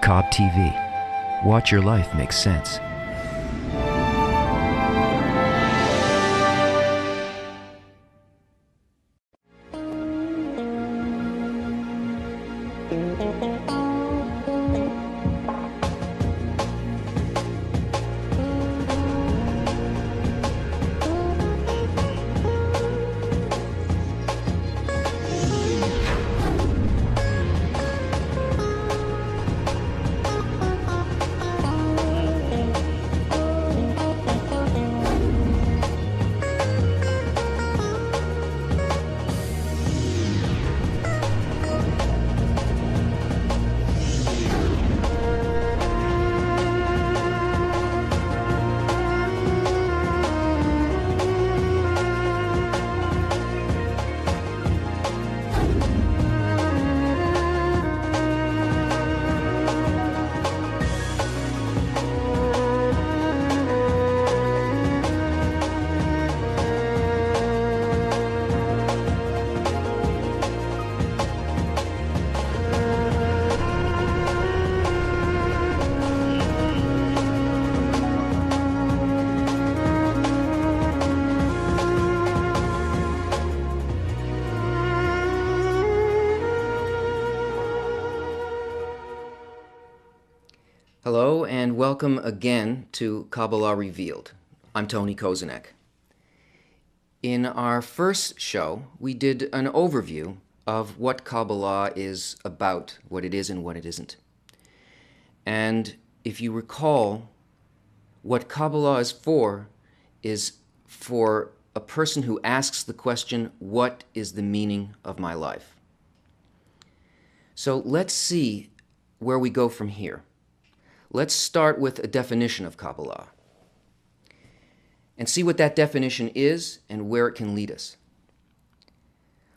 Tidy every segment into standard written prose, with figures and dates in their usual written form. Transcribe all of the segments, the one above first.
Cobb TV. Watch your life make sense. Hello and welcome again to Kabbalah Revealed. I'm Tony Kosinec. In our first show, we did an overview of what Kabbalah is about, what it is and what it isn't. And if you recall, what Kabbalah is for a person who asks the question, what is the meaning of my life? So let's see where we go from here. Let's start with a definition of Kabbalah and see what that definition is and where it can lead us.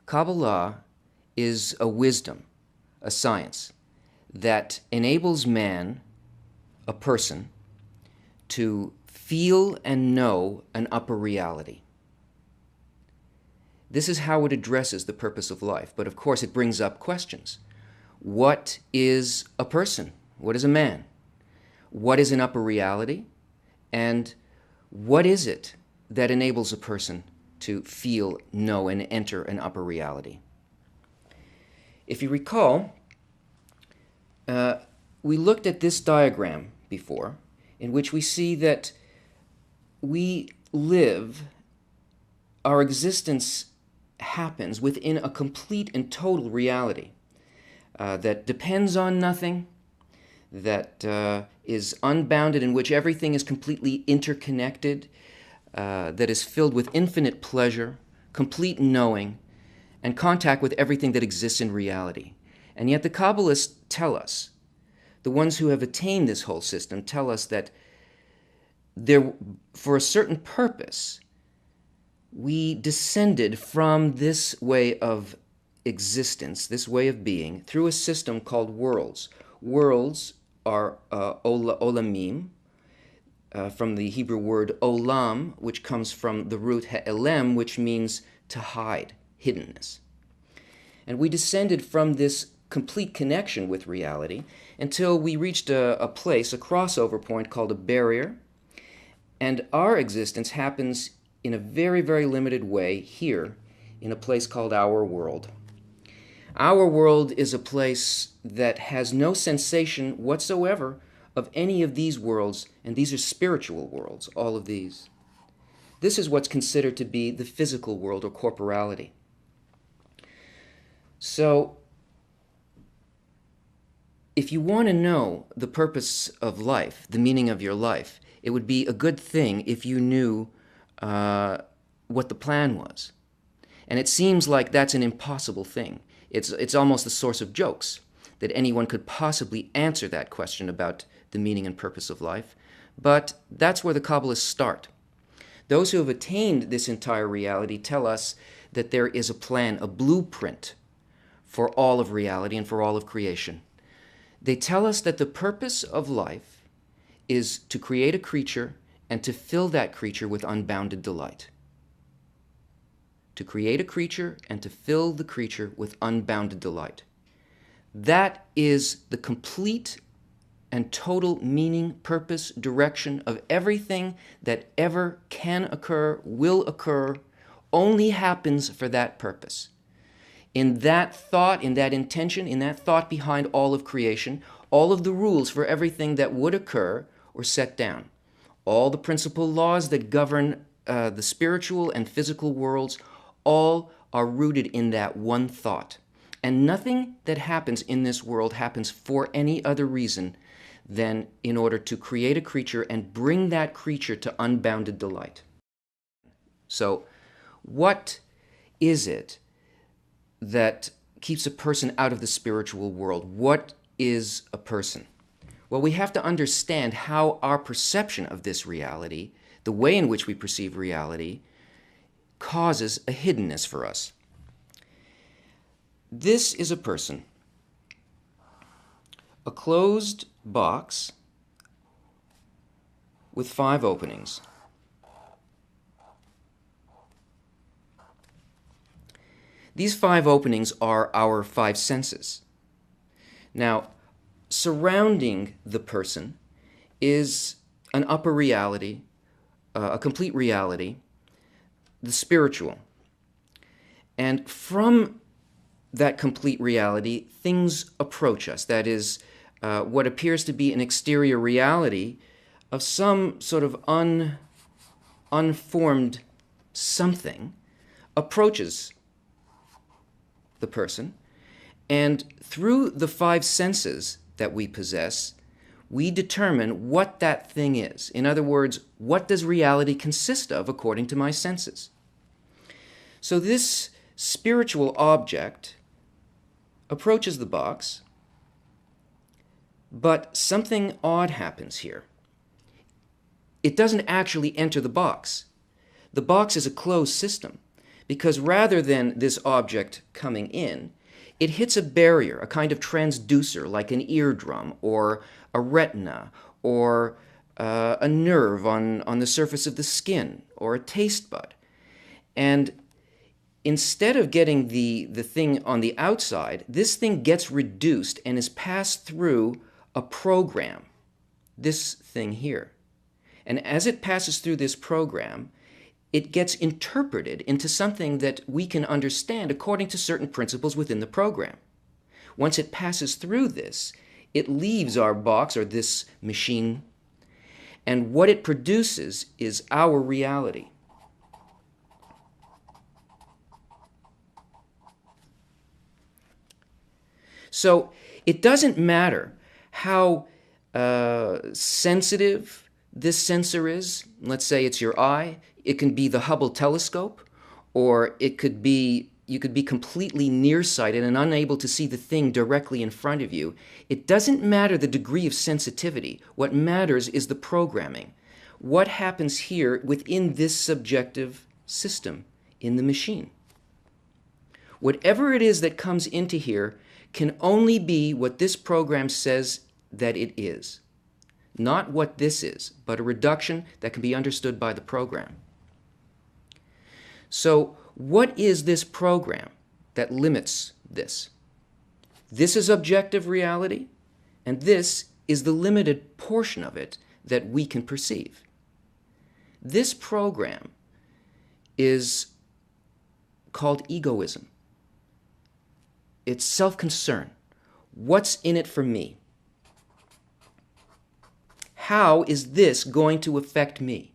Kabbalah is a wisdom, a science, that enables man, a person, to feel and know an upper reality. This is how it addresses the purpose of life, but of course it brings up questions. What is a person? What is a man? What is an upper reality? And what is it that enables a person to feel, know, and enter an upper reality? If you recall, we looked at this diagram before, in which we see that we live, our existence happens within a complete and total reality that depends on nothing, that is unbounded, in which everything is completely interconnected, that is filled with infinite pleasure, complete knowing, and contact with everything that exists in reality. And yet the Kabbalists tell us, the ones who have attained this whole system tell us that for a certain purpose, we descended from this way of existence, this way of being, through a system called worlds. Worlds are olamim, from the Hebrew word olam, which comes from the root ha'elem, which means to hide, hiddenness. And we descended from this complete connection with reality until we reached a place, a crossover point called a barrier, and our existence happens in a very, very limited way here in a place called our world. Our world is a place that has no sensation whatsoever of any of these worlds, and these are spiritual worlds, all of these. This is what's considered to be the physical world or corporality. So, if you want to know the purpose of life, the meaning of your life, it would be a good thing if you knew what the plan was. And it seems like that's an impossible thing. It's almost the source of jokes that anyone could possibly answer that question about the meaning and purpose of life. But that's where the Kabbalists start. Those who have attained this entire reality tell us that there is a plan, a blueprint for all of reality and for all of creation. They tell us that the purpose of life is to create a creature and to fill that creature with unbounded delight. To create a creature and to fill the creature with unbounded delight. That is the complete and total meaning, purpose, direction of everything that ever can occur, will occur, only happens for that purpose. In that thought, in that intention, in that thought behind all of creation, all of the rules for everything that would occur were set down. All the principal laws that govern the spiritual and physical worlds, all are rooted in that one thought. And nothing that happens in this world happens for any other reason than in order to create a creature and bring that creature to unbounded delight. So, what is it that keeps a person out of the spiritual world? What is a person? Well, we have to understand how our perception of this reality, the way in which we perceive reality, causes a hiddenness for us. This is a person, a closed box with 5 openings. These 5 openings are our 5 senses. Now, surrounding the person is an upper reality, a complete reality, the spiritual. And from that complete reality, things approach us. That is, what appears to be an exterior reality of some sort of unformed something approaches the person, and through the 5 senses that we possess, we determine what that thing is. In other words, what does reality consist of according to my senses? So this spiritual object approaches the box, but something odd happens here. It doesn't actually enter the box. The box is a closed system, because rather than this object coming in, it hits a barrier, a kind of transducer like an eardrum or a retina or a nerve on the surface of the skin or a taste bud. And instead of getting the thing on the outside, this thing gets reduced and is passed through a program, this thing here. And as it passes through this program, it gets interpreted into something that we can understand according to certain principles within the program. Once it passes through this, it leaves our box or this machine, and what it produces is our reality. So it doesn't matter how sensitive this sensor is. Let's say it's your eye. It can be the Hubble telescope, or you could be completely nearsighted and unable to see the thing directly in front of you. It doesn't matter the degree of sensitivity. What matters is the programming. What happens here within this subjective system in the machine? Whatever it is that comes into here can only be what this program says that it is. Not what this is, but a reduction that can be understood by the program. So, what is this program that limits this? This is objective reality, and this is the limited portion of it that we can perceive. This program is called egoism. It's self-concern. What's in it for me? How is this going to affect me?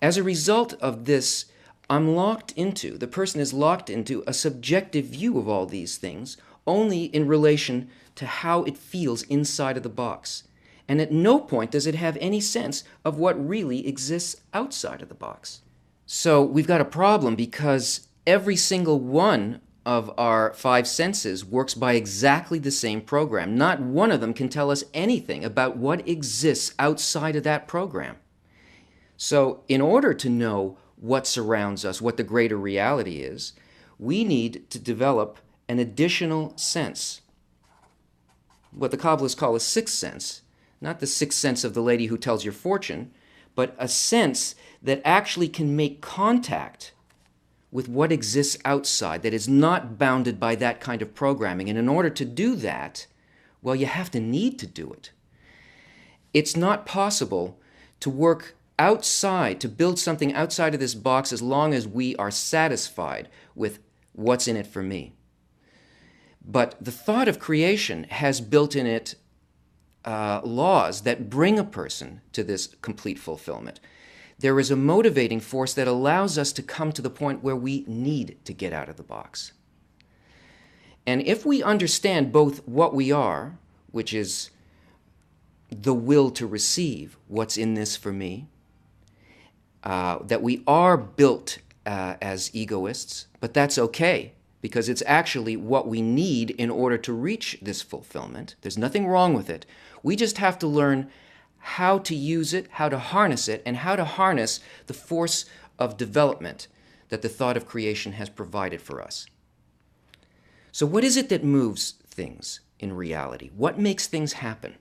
As a result of this, the person is locked into a subjective view of all these things, only in relation to how it feels inside of the box. And at no point does it have any sense of what really exists outside of the box. So we've got a problem because every single one of our 5 senses works by exactly the same program. Not one of them can tell us anything about what exists outside of that program. So in order to know what surrounds us, what the greater reality is, we need to develop an additional sense. What the Kabbalists call a 6th sense. Not the 6th sense of the lady who tells your fortune, but a sense that actually can make contact with what exists outside, that is not bounded by that kind of programming. And in order to do that, Well, you have to need to do it. It's not possible to work outside, to build something outside of this box as long as we are satisfied with what's in it for me. But the thought of creation has built in it laws that bring a person to this complete fulfillment. There is a motivating force that allows us to come to the point where we need to get out of the box. And if we understand both what we are, which is the will to receive what's in this for me, that we are built as egoists, but that's okay, because it's actually what we need in order to reach this fulfillment. There's nothing wrong with it. We just have to learn how to use it, how to harness it, and how to harness the force of development that the thought of creation has provided for us. So what is it that moves things in reality? What makes things happen?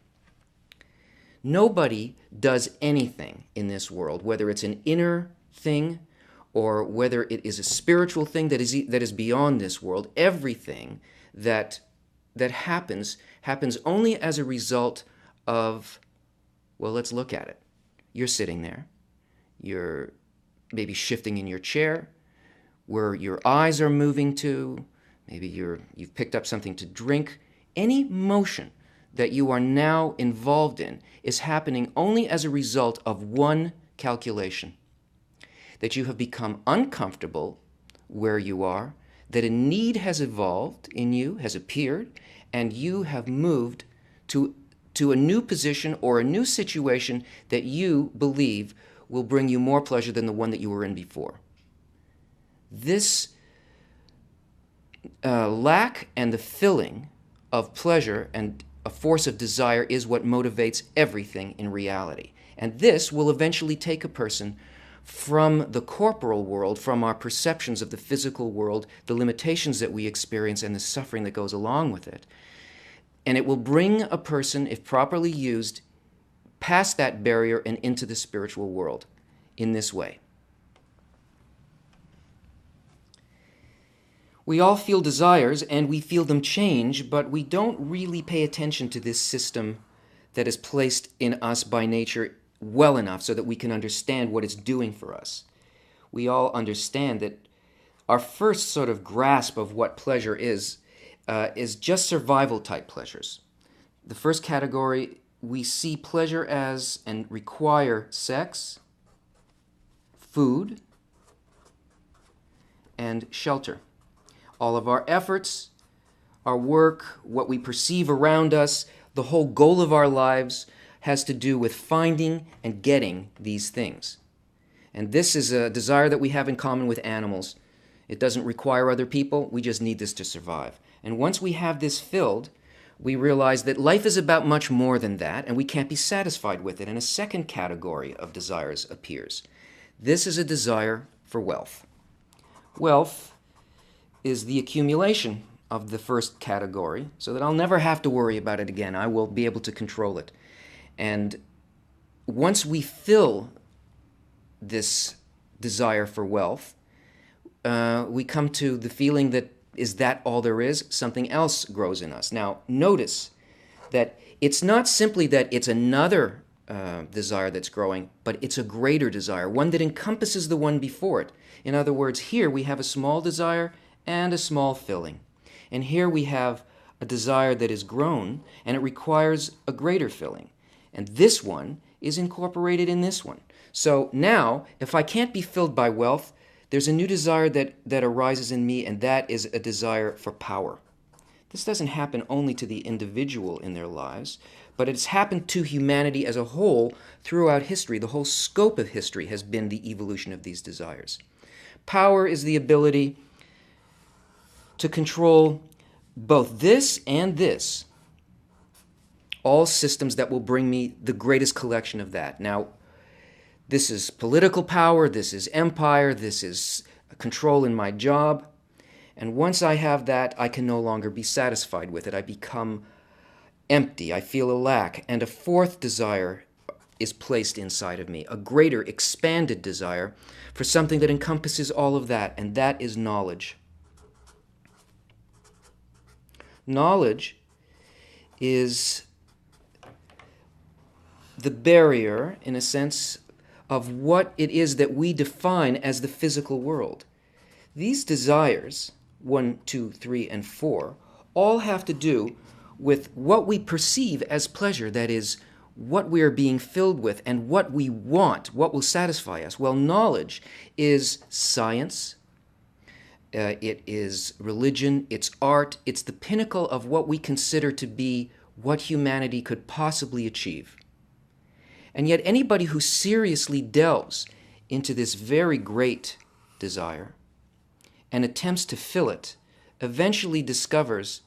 Nobody does anything in this world, whether it's an inner thing or whether it is a spiritual thing that is beyond this world. Everything that happens only as a result of, well, let's look at it. You're sitting there. You're maybe shifting in your chair, where your eyes are moving to. Maybe you've picked up something to drink. Any motion that you are now involved in is happening only as a result of one calculation. That you have become uncomfortable where you are, that a need has evolved in you, has appeared, and you have moved to a new position or a new situation that you believe will bring you more pleasure than the one that you were in before. This lack and the filling of pleasure and a force of desire is what motivates everything in reality. And this will eventually take a person from the corporal world, from our perceptions of the physical world, the limitations that we experience and the suffering that goes along with it. And it will bring a person, if properly used, past that barrier and into the spiritual world in this way. We all feel desires and we feel them change, but we don't really pay attention to this system that is placed in us by nature well enough so that we can understand what it's doing for us. We all understand that our first sort of grasp of what pleasure is just survival type pleasures. The first category, we see pleasure as and require sex, food, and shelter. All of our efforts, our work, what we perceive around us, the whole goal of our lives has to do with finding and getting these things. And this is a desire that we have in common with animals. It doesn't require other people. We just need this to survive. And once we have this filled, we realize that life is about much more than that, and we can't be satisfied with it. And a second category of desires appears. This is a desire for wealth. Wealth is the accumulation of the first category, so that I'll never have to worry about it again. I will be able to control it. And once we fill this desire for wealth, we come to the feeling that, is that all there is? Something else grows in us. Now, notice that it's not simply that it's another desire that's growing, but it's a greater desire, one that encompasses the one before it. In other words, here we have a small desire and a small filling. And here we have a desire that is grown, and it requires a greater filling. And this one is incorporated in this one. So now, if I can't be filled by wealth, there's a new desire that arises in me, and that is a desire for power. This doesn't happen only to the individual in their lives, but it's happened to humanity as a whole throughout history. The whole scope of history has been the evolution of these desires. Power is the ability to control both this and this. All systems that will bring me the greatest collection of that. Now, this is political power, this is empire, this is control in my job. And once I have that, I can no longer be satisfied with it. I become empty, I feel a lack. And a fourth desire is placed inside of me, a greater, expanded desire for something that encompasses all of that, and that is knowledge. Knowledge is the barrier, in a sense, of what it is that we define as the physical world. These desires, 1, 2, 3, and 4, all have to do with what we perceive as pleasure, that is, what we are being filled with and what we want, what will satisfy us. Well, knowledge is science, it is religion, it's art, it's the pinnacle of what we consider to be what humanity could possibly achieve. And yet anybody who seriously delves into this very great desire and attempts to fill it eventually discovers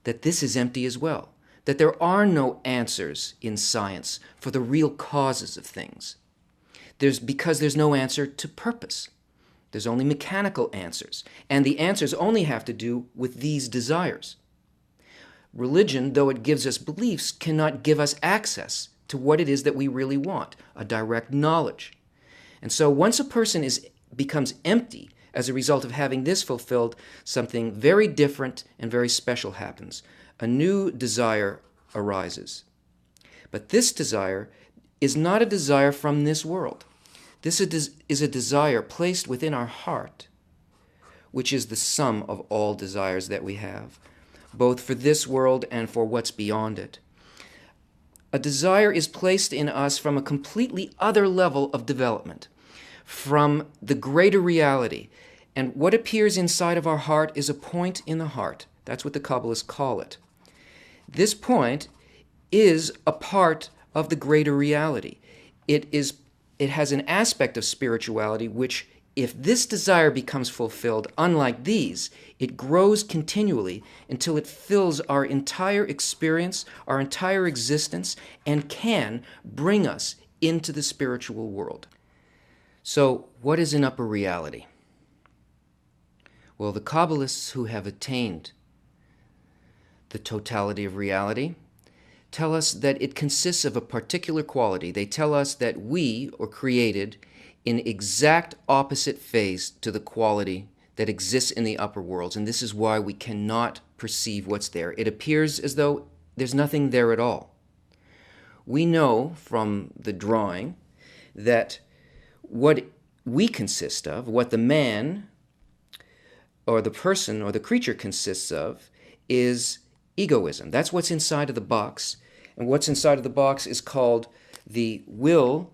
that this is empty as well, that there are no answers in science for the real causes of things. Because there's no answer to purpose. There's only mechanical answers, and the answers only have to do with these desires. Religion, though it gives us beliefs, cannot give us access to what it is that we really want, a direct knowledge. And so once a person becomes empty as a result of having this fulfilled, something very different and very special happens. A new desire arises. But this desire is not a desire from this world. This is a desire placed within our heart, which is the sum of all desires that we have, both for this world and for what's beyond it. A desire is placed in us from a completely other level of development, from the greater reality. And what appears inside of our heart is a point in the heart. That's what the Kabbalists call it. This point is a part of the greater reality. It has an aspect of spirituality which, if this desire becomes fulfilled, unlike these, it grows continually until it fills our entire experience, our entire existence, and can bring us into the spiritual world. So, what is an upper reality? Well, the Kabbalists who have attained the totality of reality tell us that it consists of a particular quality. They tell us that we are created in exact opposite phase to the quality that exists in the upper worlds, and this is why we cannot perceive what's there. It appears as though there's nothing there at all. We know from the drawing that what we consist of, what the man or the person or the creature consists of, is egoism. That's what's inside of the box. And what's inside of the box is called the will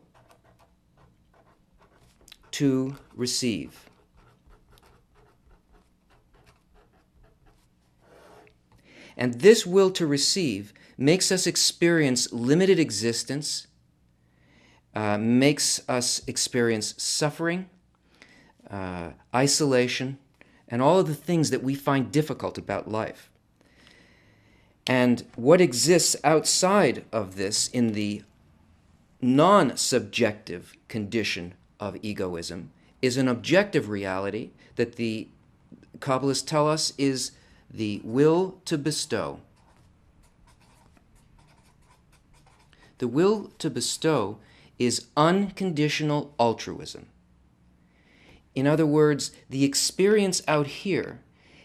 to receive. And this will to receive makes us experience limited existence, makes us experience suffering, isolation, and all of the things that we find difficult about life. And what exists outside of this in the non-subjective condition of egoism is an objective reality that the Kabbalists tell us is the will to bestow. The will to bestow is unconditional altruism. In other words, the experience out here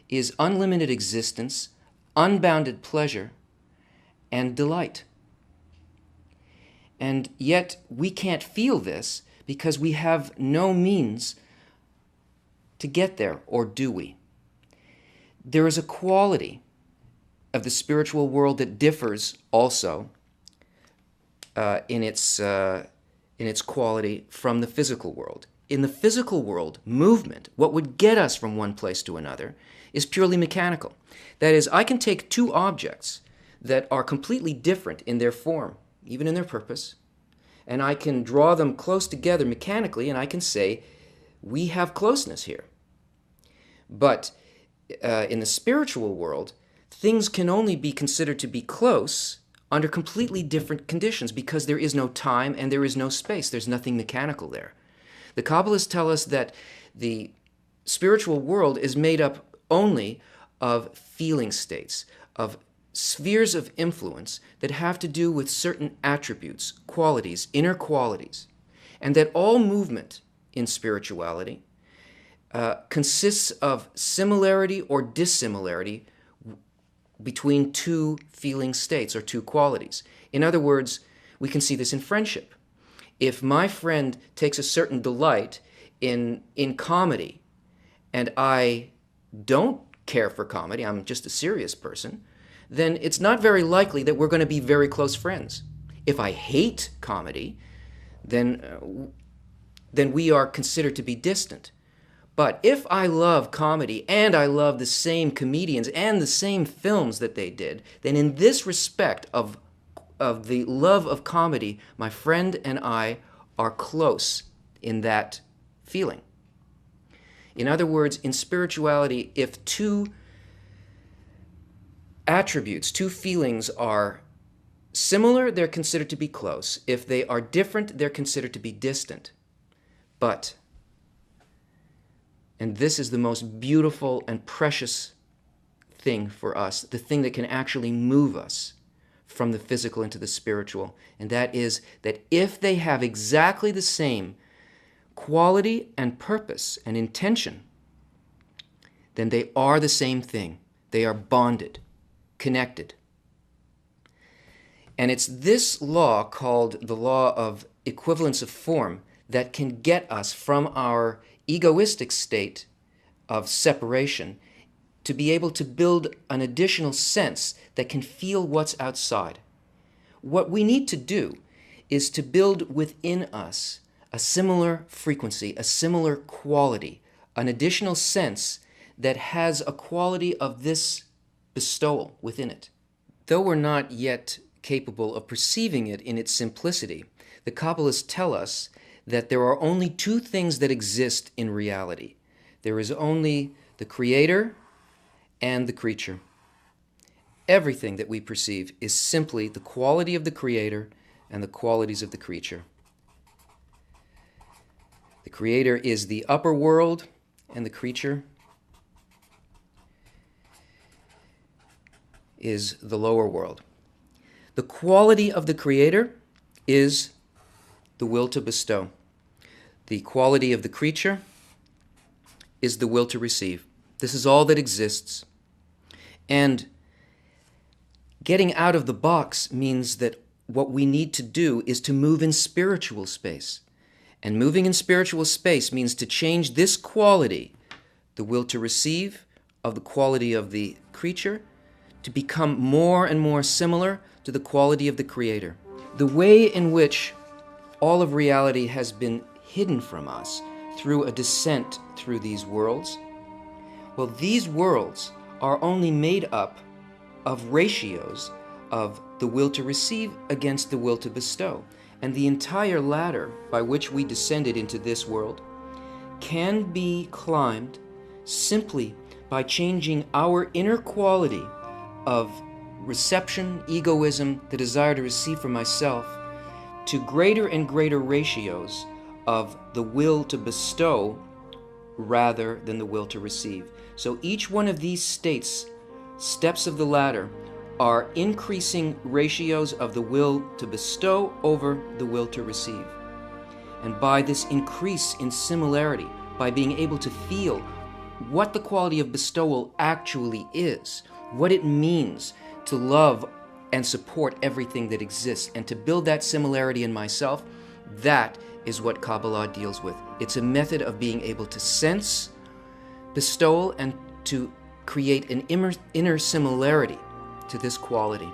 is unlimited existence, unbounded pleasure, and delight. And yet we can't feel this because we have no means to get there, or do we? There is a quality of the spiritual world that differs also in its quality from the physical world. In the physical world, movement, what would get us from one place to another, is purely mechanical. That is, I can take two objects that are completely different in their form, even in their purpose, and I can draw them close together mechanically, and I can say, we have closeness here. But in the spiritual world, things can only be considered to be close under completely different conditions because there is no time and there is no space. There's nothing mechanical there. The Kabbalists tell us that the spiritual world is made up only of feeling states, of spheres of influence that have to do with certain attributes, qualities, inner qualities, and that all movement in spirituality consists of similarity or dissimilarity between two feeling states or two qualities. In other words, we can see this in friendship. If my friend takes a certain delight in comedy, and I don't care for comedy, I'm just a serious person, then it's not very likely that we're going to be very close friends. If I hate comedy, then we are considered to be distant. But if I love comedy and I love the same comedians and the same films that they did, then in this respect of the love of comedy, my friend and I are close in that feeling. In other words, in spirituality, if two attributes, two feelings are similar, they're considered to be close. If they are different, they're considered to be distant. But, and this is the most beautiful and precious thing for us, the thing that can actually move us from the physical into the spiritual, and that is that if they have exactly the same quality and purpose and intention, then they are the same thing. They are bonded, connected. And it's this law, called the law of equivalence of form, that can get us from our egoistic state of separation to be able to build an additional sense that can feel what's outside. What we need to do is to build within us a similar frequency, a similar quality, an additional sense that has a quality of this bestowal within it. Though we're not yet capable of perceiving it in its simplicity, the Kabbalists tell us that there are only two things that exist in reality. There is only the Creator and the creature. Everything that we perceive is simply the quality of the Creator and the qualities of the creature. The Creator is the upper world, and the creature is the lower world. The quality of the Creator is the will to bestow. The quality of the creature is the will to receive. This is all that exists. And getting out of the box means that what we need to do is to move in spiritual space. And moving in spiritual space means to change this quality, the will to receive, of the quality of the creature, to become more and more similar to the quality of the Creator. The way in which all of reality has been hidden from us through a descent through these worlds, well, these worlds are only made up of ratios of the will to receive against the will to bestow. And the entire ladder by which we descended into this world can be climbed simply by changing our inner quality of reception, egoism, the desire to receive from myself, to greater and greater ratios of the will to bestow rather than the will to receive. So each one of these steps of the ladder, are increasing ratios of the will to bestow over the will to receive. And by this increase in similarity, by being able to feel what the quality of bestowal actually is, what it means to love and support everything that exists, and to build that similarity in myself, that is what Kabbalah deals with. It's a method of being able to sense bestowal and to create an inner similarity to this quality.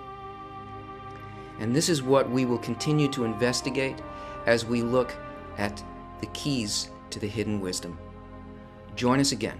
And this is what we will continue to investigate as we look at the keys to the hidden wisdom. Join us again.